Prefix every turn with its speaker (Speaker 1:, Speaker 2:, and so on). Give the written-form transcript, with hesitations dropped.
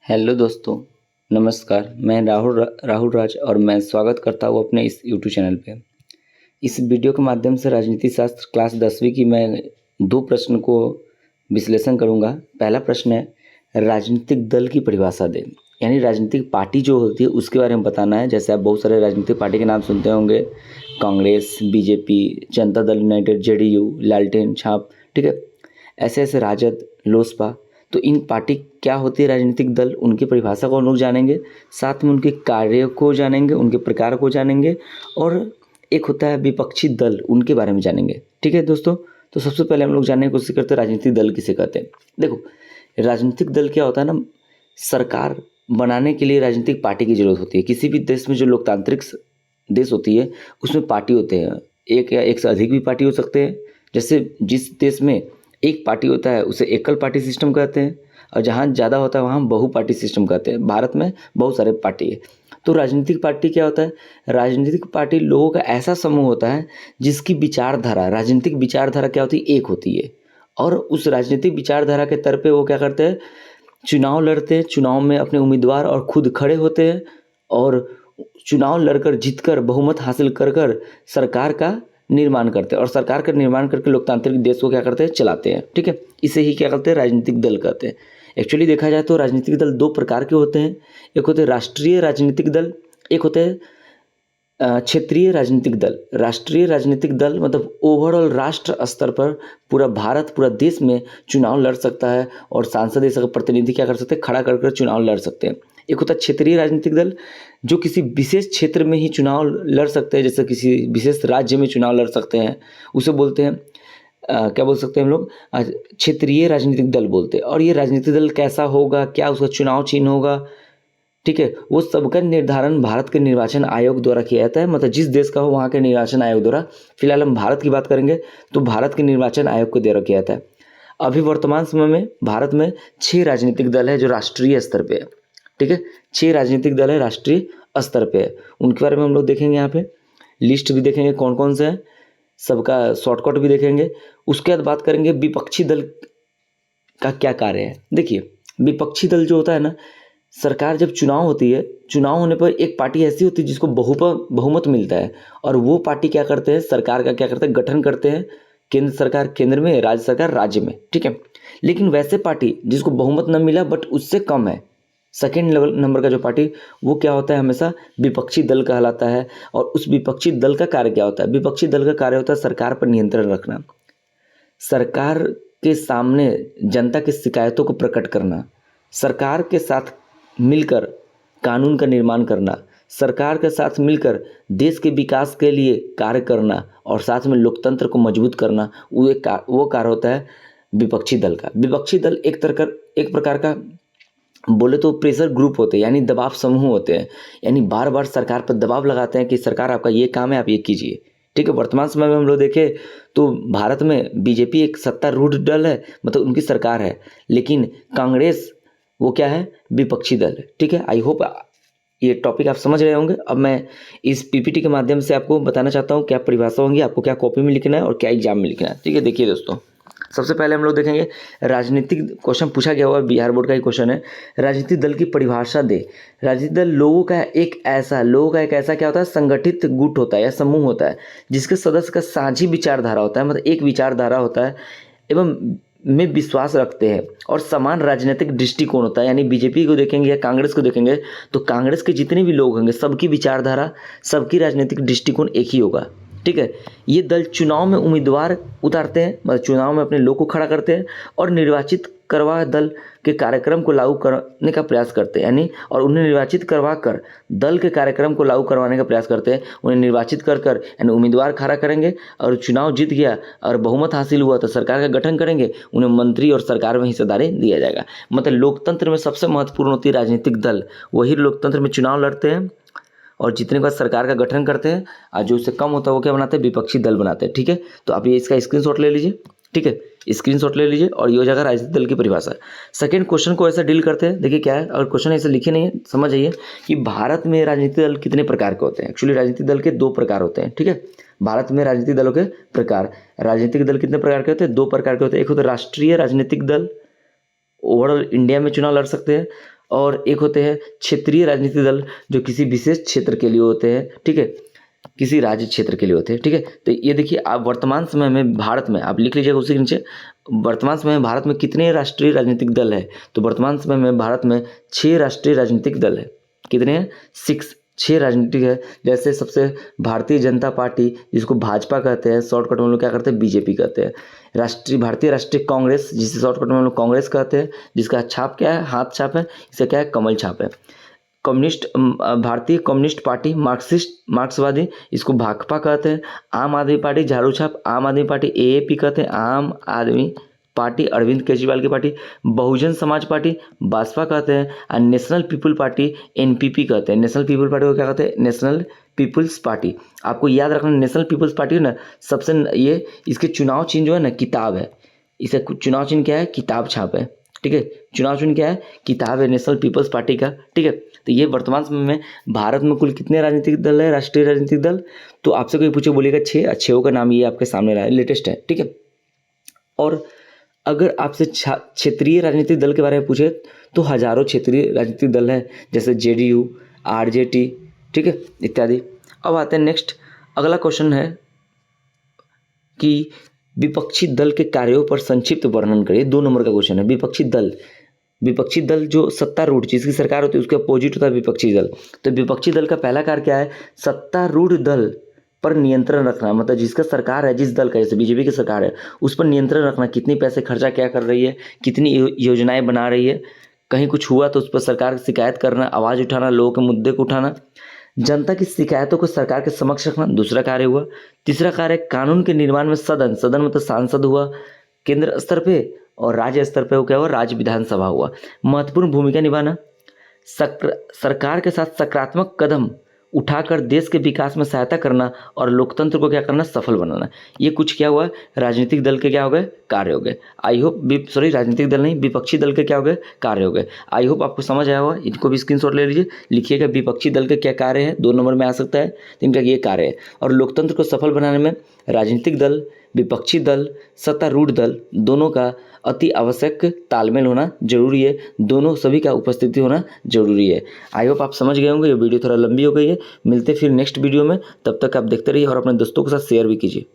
Speaker 1: Hello दोस्तों, नमस्कार। मैं राहुल राज और मैं स्वागत करता हूँ अपने इस यूट्यूब चैनल पे। इस वीडियो के माध्यम से राजनीति शास्त्र क्लास 10वीं की मैं दो प्रश्न को विश्लेषण करूँगा। पहला प्रश्न है, राजनीतिक दल की परिभाषा दें। यानी राजनीतिक पार्टी जो होती है उसके बारे में बताना है। जैसे आप बहुत सारे राजनीतिक पार्टी के नाम सुनते होंगे, Congress, BJP, Janata Dal United, JDU, लालटेन छाप, ठीक है। ऐसे ऐसे राजद, लोसपा। तो इन पार्टी क्या होती है राजनीतिक दल, उनकी परिभाषा को हम लोग जानेंगे, साथ में उनके कार्य को जानेंगे, उनके प्रकार को जानेंगे, और एक होता है विपक्षी दल, उनके बारे में जानेंगे। ठीक है दोस्तों, तो सबसे पहले हम लोग जानने की कोशिश करते हैं राजनीतिक दल किसे कहते हैं। देखो, राजनीतिक दल क्या होता है ना, सरकार बनाने के लिए राजनीतिक पार्टी की जरूरत होती है। किसी भी देश में जो लोकतांत्रिक देश होती है उसमें पार्टी होते हैं, एक या एक से अधिक भी पार्टी हो सकते हैं। जैसे जिस देश में एक पार्टी होता है उसे एकल पार्टी सिस्टम कहते हैं, और जहाँ ज़्यादा होता है वहाँ बहु पार्टी सिस्टम कहते हैं। भारत में बहुत सारे पार्टी है। तो राजनीतिक पार्टी क्या होता है? राजनीतिक पार्टी लोगों का ऐसा समूह होता है जिसकी विचारधारा, राजनीतिक विचारधारा क्या होती है? एक होती है। और उस राजनीतिक विचारधारा के तौर पे वो क्या करते हैं? चुनाव लड़ते हैं, चुनाव में अपने उम्मीदवार और खुद खड़े होते हैं, और चुनाव लड़कर जीतकर बहुमत हासिल कर कर सरकार का निर्माण करते हैं, और सरकार का निर्माण करके लोकतांत्रिक देश को क्या करते हैं? चलाते हैं। ठीक है, इसे ही क्या कहते हैं? राजनीतिक दल कहते हैं। एक्चुअली देखा जाए तो राजनीतिक दल दो प्रकार के होते हैं। एक होते हैं राष्ट्रीय राजनीतिक दल, एक होते हैं क्षेत्रीय राजनीतिक दल। राष्ट्रीय राजनीतिक दल मतलब ओवरऑल राष्ट्र स्तर पर पूरा भारत, पूरा देश में चुनाव लड़ सकता है, और सांसद ऐसा प्रतिनिधि क्या कर सकते हैं? खड़ा कर चुनाव लड़ सकते हैं। एक होता है क्षेत्रीय राजनीतिक दल, जो किसी विशेष क्षेत्र में ही चुनाव लड़ सकते हैं, जैसे किसी विशेष राज्य में चुनाव लड़ सकते हैं, उसे बोलते हैं क्या बोल सकते हैं हम लोग? क्षेत्रीय राजनीतिक दल बोलते हैं। और ये राजनीतिक दल कैसा होगा, क्या उसका चुनाव चिन्ह होगा, ठीक है, वो सबका निर्धारण भारत के निर्वाचन आयोग द्वारा किया जाता है। मतलब जिस देश का हो वहाँ के निर्वाचन आयोग द्वारा। फिलहाल हम भारत की बात करेंगे तो भारत के निर्वाचन आयोग के द्वारा किया जाता है। अभी वर्तमान समय में भारत में 6 राजनीतिक दल है जो राष्ट्रीय स्तर पे है। ठीक है, 6 राजनीतिक दल है राष्ट्रीय स्तर पे है। उनके बारे में हम लोग देखेंगे, यहाँ पे लिस्ट भी देखेंगे कौन कौन से हैं, सबका शॉर्टकट भी देखेंगे। उसके बाद बात करेंगे विपक्षी दल का क्या कार्य है। देखिए, विपक्षी दल जो होता है ना, सरकार जब चुनाव होती है, चुनाव होने पर एक पार्टी ऐसी होती है जिसको बहुमत मिलता है, और वो पार्टी क्या करते हैं? सरकार का क्या करते हैं? गठन करते हैं। केंद्र सरकार केंद्र में, राज्य सरकार राज्य में। ठीक है, लेकिन वैसे पार्टी जिसको बहुमत न मिला बट उससे कम है, सेकेंड लेवल नंबर का जो पार्टी, वो क्या होता है? हमेशा विपक्षी दल कहलाता है। और उस विपक्षी दल का कार्य क्या होता है? विपक्षी दल का कार्य होता है सरकार पर नियंत्रण रखना, सरकार के सामने जनता की शिकायतों को प्रकट करना, सरकार के साथ मिलकर कानून का निर्माण करना, सरकार के साथ मिलकर देश के विकास के लिए कार्य करना, और साथ में लोकतंत्र को मजबूत करना, वो कार्य होता है विपक्षी दल का। विपक्षी दल एक प्रकार का बोले तो प्रेशर ग्रुप होते हैं, यानी दबाव समूह होते हैं। यानी बार बार सरकार पर दबाव लगाते हैं कि सरकार आपका ये काम है, आप ये कीजिए। ठीक है, वर्तमान समय में हम लोग देखें तो भारत में बीजेपी एक सत्तारूढ़ दल है, मतलब उनकी सरकार है। लेकिन कांग्रेस वो क्या है? विपक्षी दल है। ठीक है, आई होप ये टॉपिक आप समझ रहे होंगे। अब मैं इस पीपीटी के माध्यम से आपको बताना चाहता हूँ क्या परिभाषा होंगी, आपको क्या कॉपी में लिखना है और क्या एग्जाम में लिखना है। ठीक है, देखिए दोस्तों, सबसे पहले हम लोग देखेंगे राजनीतिक क्वेश्चन पूछा गया हुआ, बिहार बोर्ड का ही क्वेश्चन है। राजनीतिक दल की परिभाषा दे। राजनीतिक दल लोगों का एक ऐसा क्या होता है? संगठित गुट होता है या समूह होता है जिसके सदस्य का साझी विचारधारा होता है, मतलब एक विचारधारा होता है, एवं में विश्वास रखते हैं, और समान राजनीतिक दृष्टिकोण होता है। यानी बीजेपी को देखेंगे या कांग्रेस को देखेंगे तो कांग्रेस के जितने भी लोग होंगे सबकी विचारधारा, सबकी राजनीतिक दृष्टिकोण एक ही होगा। ठीक है, ये दल चुनाव में उम्मीदवार उतारते हैं, मतलब चुनाव में अपने लोग को खड़ा करते हैं, और निर्वाचित करवा दल के कार्यक्रम को लागू करने का प्रयास करते हैं। यानी और उन्हें निर्वाचित करवा कर दल के कार्यक्रम को लागू करवाने का प्रयास करते हैं। उन्हें निर्वाचित कर यानी उम्मीदवार खड़ा करेंगे, और चुनाव जीत गया और बहुमत हासिल हुआ तो सरकार का गठन करेंगे, उन्हें मंत्री और सरकार में हिस्सेदारी दिया जाएगा। मतलब लोकतंत्र में सबसे महत्वपूर्ण होती है राजनीतिक दल। वही लोकतंत्र में चुनाव लड़ते हैं और जीतने के बाद सरकार का गठन करते हैं, और जो उससे कम होता है वो क्या बनाते हैं? विपक्षी दल बनाते हैं। ठीक है, तो आप ये इसका स्क्रीनशॉट ले लीजिए। ठीक है, स्क्रीनशॉट ले लीजिए, और ये हो जाएगा राजनीतिक दल की परिभाषा। सेकंड क्वेश्चन को ऐसा डील करते हैं। देखिए क्या है, अगर क्वेश्चन ऐसे लिखे नहीं है, समझ जाइए कि भारत में राजनीतिक दल कितने प्रकार के होते हैं। एक्चुअली राजनीतिक दल के 2 प्रकार होते हैं। ठीक है, भारत में राजनीतिक दलों के प्रकार, राजनीतिक दल कितने प्रकार के होते हैं? 2 प्रकार के होते हैं। एक होता है राष्ट्रीय राजनीतिक दल, ओवरऑल इंडिया में चुनाव लड़ सकते हैं, और एक होते हैं क्षेत्रीय राजनीतिक दल, जो किसी विशेष क्षेत्र के लिए होते हैं, ठीक है, किसी राज्य क्षेत्र के लिए होते हैं, ठीक है। तो ये देखिए, आप वर्तमान समय में भारत में, आप लिख लीजिएगा उसी के नीचे, वर्तमान समय में भारत में कितने राष्ट्रीय राजनीतिक दल है। तो वर्तमान समय में भारत में 6 राष्ट्रीय राजनीतिक दल है। कितने हैं? 6 राजनीतिक है। जैसे सबसे भारतीय जनता पार्टी, जिसको भाजपा कहते हैं, शॉर्टकट में हम लोग क्या करते हैं, बीजेपी कहते हैं। भारतीय राष्ट्रीय कांग्रेस, जिसे शॉर्टकट में हम लोग कांग्रेस कहते हैं, जिसका छाप क्या है, हाथ छाप है, इसे क्या है, कमल छाप है। भारतीय कम्युनिस्ट पार्टी, मार्क्सवादी, इसको भाकपा कहते हैं। आम आदमी पार्टी, झाड़ू छाप, आम आदमी पार्टी एएपी कहते हैं, आम आदमी पार्टी, अरविंद केजरीवाल की पार्टी। बहुजन समाज पार्टी बासपा कहते हैं। और नेशनल पीपल पार्टी एनपीपी कहते हैं। नेशनल पीपल पार्टी को क्या कहते हैं? नेशनल पीपल्स पार्टी। आपको याद रखना, नेशनल पीपल्स पार्टी ना सबसे, ये इसके चुनाव चिन्ह जो है ना, किताब है। इसे चुनाव चिन्ह क्या है? किताब छाप है, ठीक है। चुनाव चिन्ह क्या है? किताब है, नेशनल पीपल्स पार्टी का, ठीक है। तो ये वर्तमान समय में भारत में कुल कितने राजनीतिक दल है, राष्ट्रीय राजनीतिक दल? तो आपसे कोई पूछे, बोलेगा 6। अच्छे का नाम ये आपके सामने रहा है, लेटेस्ट है, ठीक है। और अगर आपसे क्षेत्रीय राजनीतिक दल के बारे में पूछे तो हजारों क्षेत्रीय राजनीतिक दल हैं, जैसे जेडीयू, आरजेडी, ठीक है, इत्यादि। अब आते हैं नेक्स्ट, अगला क्वेश्चन है कि विपक्षी दल के कार्यों पर संक्षिप्त वर्णन करिए। 2 नंबर का क्वेश्चन है। विपक्षी दल जो सत्तारूढ़, जिसकी सरकार होती है, उसके अपोजिट होता है विपक्षी दल। तो विपक्षी दल का पहला कार्य क्या है? सत्तारूढ़ दल पर नियंत्रण रखना। मतलब जिसका सरकार है, जिस दल का, जैसे बीजेपी की सरकार है, उस पर नियंत्रण रखना। कितनी पैसे खर्चा क्या कर रही है, कितनी योजनाएं बना रही है, कहीं कुछ हुआ तो उस पर सरकार की शिकायत करना, आवाज़ उठाना, लोगों के मुद्दे को उठाना, जनता की शिकायतों को सरकार के समक्ष रखना, दूसरा कार्य हुआ। तीसरा कार्य, कानून के निर्माण में सदन मतलब सांसद हुआ केंद्र स्तर पे, और राज्य स्तर पे वो क्या हुआ, राज्य विधानसभा हुआ, महत्वपूर्ण भूमिका निभाना। सरकार के साथ सकारात्मक कदम उठाकर देश के विकास में सहायता करना, और लोकतंत्र को क्या करना, सफल बनाना। ये कुछ क्या हुआ, राजनीतिक दल के क्या हो गए, कार्य हो गए। आई होप, राजनीतिक दल नहीं, विपक्षी दल के क्या हो गए, कार्य हो गए। आई होप आपको समझ आया होगा। इनको भी स्क्रीनशॉट ले लीजिए, लिखिएगा विपक्षी दल के क्या कार्य है, 2 नंबर में आ सकता है, तो इनका ये कार्य है। और लोकतंत्र को सफल बनाने में राजनीतिक दल, विपक्षी दल, सत्तारूढ़ दल, दोनों का अति आवश्यक तालमेल होना जरूरी है। दोनों सभी का उपस्थिति होना जरूरी है। आई होप आप समझ गए होंगे। ये वीडियो थोड़ा लंबी हो गई है। मिलते फिर नेक्स्ट वीडियो में, तब तक आप देखते रहिए और अपने दोस्तों के साथ शेयर भी कीजिए।